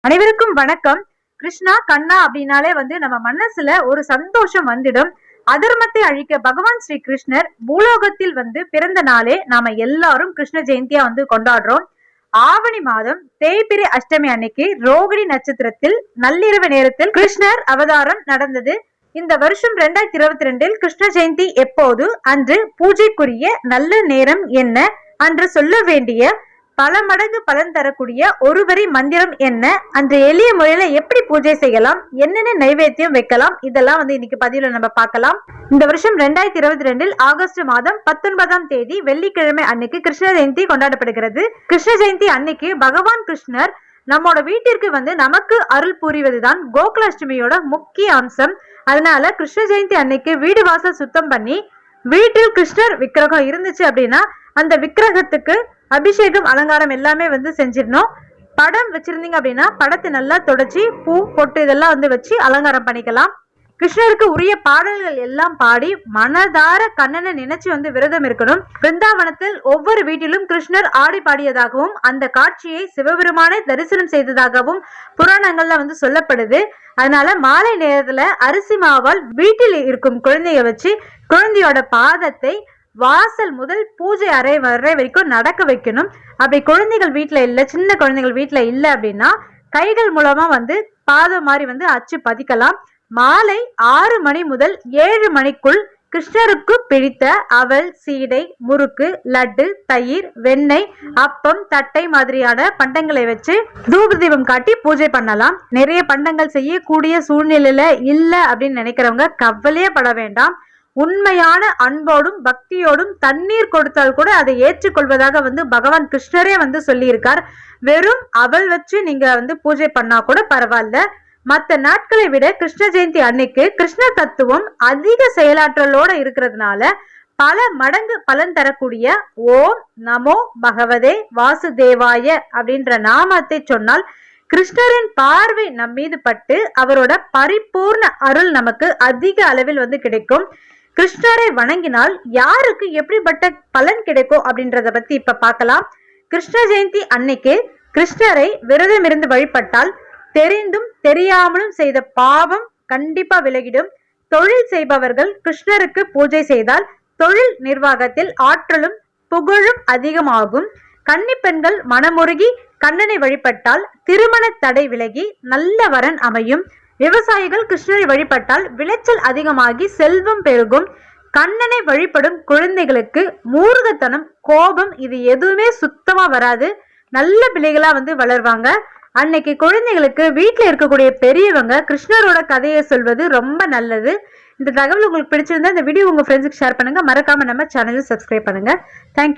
அனைவருக்கும் வணக்கம். கிருஷ்ணா கண்ணா அப்படின்னாலே நம்ம மனசுல ஒரு சந்தோஷம் வந்துடும். அதர்மத்தை அழிக்க பகவான் ஸ்ரீ கிருஷ்ணர் பூலோகத்தில் பிறந்த நாளே நாம எல்லாரும் கிருஷ்ண ஜெயந்தியா கொண்டாடுறோம். ஆவணி மாதம் தேய்பிரை அஷ்டமி அன்னைக்கு ரோகிணி நட்சத்திரத்தில் நள்ளிரவு நேரத்தில் கிருஷ்ணர் அவதாரம் நடந்தது. இந்த வருஷம் 2022 கிருஷ்ண ஜெயந்தி எப்போது, அன்று பூஜைக்குரிய நல்ல நேரம் என்ன, அன்று சொல்ல வேண்டிய பல மடங்கு பலன் தரக்கூடிய ஒருவரி மந்திரம் என்ன, அன்று எளிய முறையில எப்படி பூஜை செய்யலாம், என்னென்ன நைவேத்தியம் வைக்கலாம், இதெல்லாம் இன்னைக்கு பதிவுல நம்ம பார்க்கலாம். இந்த வருஷம் 2022 ஆகஸ்ட் மாதம் 19ஆம் தேதி வெள்ளிக்கிழமை அன்னைக்கு கிருஷ்ண ஜெயந்தி கொண்டாடப்படுகிறது. கிருஷ்ண ஜெயந்தி அன்னைக்கு பகவான் கிருஷ்ணர் நம்மோட வீட்டிற்கு நமக்கு அருள் புரிவதுதான் கோகுலாஷ்டமியோட முக்கிய அம்சம். அதனால கிருஷ்ண ஜெயந்தி அன்னைக்கு வீடு வாசல் சுத்தம் பண்ணி, வீட்டில் கிருஷ்ணர் விக்கிரகம் இருந்துச்சு அப்படின்னா அந்த விக்கிரகத்துக்கு அபிஷேகம் அலங்காரம் எல்லாமே செஞ்சிடணும். படம் வச்சிருந்தீங்க அப்படின்னா படத்தை நல்லா தொடச்சி பூ பொட்டு இதெல்லாம் வச்சு அலங்காரம் பண்ணிக்கலாம். கிருஷ்ணருக்கு உரிய பாடல்கள் எல்லாம் பாடி மனதார கண்ணனை நினைச்சு விரதம் இருக்கணும். பிருந்தாவனத்தில் ஒவ்வொரு வீட்டிலும் கிருஷ்ணர் ஆடி பாடியதாகவும் அந்த காட்சியை சிவபெருமானை தரிசனம் செய்ததாகவும் புராணங்கள்ல சொல்லப்படுது. அதனால மாலை நேரத்துல அரிசி மாவால் வீட்டில் இருக்கும் குழந்தைய வச்சு குழந்தையோட பாதத்தை வாசல் முதல் பூஜை அறை வரை வரைக்கும் நடக்க வைக்கணும். அப்படி குழந்தைகள் வீட்டுல இல்ல, சின்ன குழந்தைகள் வீட்டுல இல்ல அப்படின்னா கைகள் மூலமா பாதம் மாதிரி அச்சு பதிக்கலாம். மாலை 6 மணி முதல் 7 மணிக்குள் கிருஷ்ணருக்கு பிடித்த அவல், சீடை, முறுக்கு, லட்டு, தயிர், வெண்ணெய், அப்பம், தட்டை மாதிரியான பண்டங்களை வச்சு தூப தீபம் காட்டி பூஜை பண்ணலாம். நிறைய பண்டங்கள் செய்யக்கூடிய சூழ்நிலையில இல்ல அப்படின்னு நினைக்கிறவங்க கவலையே பட வேண்டாம். உண்மையான அன்போடும் பக்தியோடும் தண்ணீர் கொடுத்தால் கூட அதை ஏற்றுக்கொள்வதாக பகவான் கிருஷ்ணரே சொல்லியிருக்கார். வெறும் அவல் வச்சு நீங்க பூஜை பண்ணா கூட பரவாயில்ல. மற்ற நாட்களை விட கிருஷ்ண ஜெயந்தி அன்னைக்கு கிருஷ்ண தத்துவம் அதிக செயலாற்றலோட இருக்கிறதுனால பல மடங்கு பலன் தரக்கூடிய ஓம் நமோ பகவதே வாசுதேவாய அப்படின்ற நாமத்தை சொன்னால் கிருஷ்ணரின் பார்வை நம் மீது பட்டு அவரோட பரிபூர்ண அருள் நமக்கு அதிக அளவில் கிடைக்கும். கிருஷ்ணரை வணங்கினால் யாருக்கு எப்படிப்பட்ட பலன் கிடைக்கும் அப்படின்றத பத்தி இப்ப பார்க்கலாம். கிருஷ்ண ஜெயந்தி அன்னைக்கு கிருஷ்ணரை விரதம் இருந்து வழிபட்டால் தெரிந்தும் தெரியாமலும் செய்த பாவம் கண்டிப்பா விலகிடும். தொழில் செய்பவர்கள் கிருஷ்ணருக்கு பூஜை செய்தால் தொழில் நிர்வாகத்தில் ஆற்றலும் புகழும் அதிகமாகும். கன்னி பெண்கள் மனமுருகி கண்ணனை வழிபட்டால் திருமண தடை விலகி நல்ல வரன் அமையும். விவசாயிகள் கிருஷ்ணரை வழிபட்டால் விளைச்சல் அதிகமாகி செல்வம் பெருகும். கண்ணனை வழிபடும் குழந்தைகளுக்கு மூர்க்கத்தனம், கோபம் இது எதுவுமே சுத்தமா வராது. நல்ல பிள்ளைகளா வளர்வாங்க. அன்னைக்கு குழந்தைகளுக்கு வீட்டுல இருக்கக்கூடிய பெரியவங்க கிருஷ்ணரோட கதையை சொல்வது ரொம்ப நல்லது. இந்த தகவல் உங்களுக்கு பிடிச்சிருந்தா இந்த வீடியோ உங்க ஃப்ரெண்ட்ஸுக்கு ஷேர் பண்ணுங்க. மறக்காம நம்ம சேனலை சப்ஸ்கிரைப் பண்ணுங்க. தேங்க்யூ.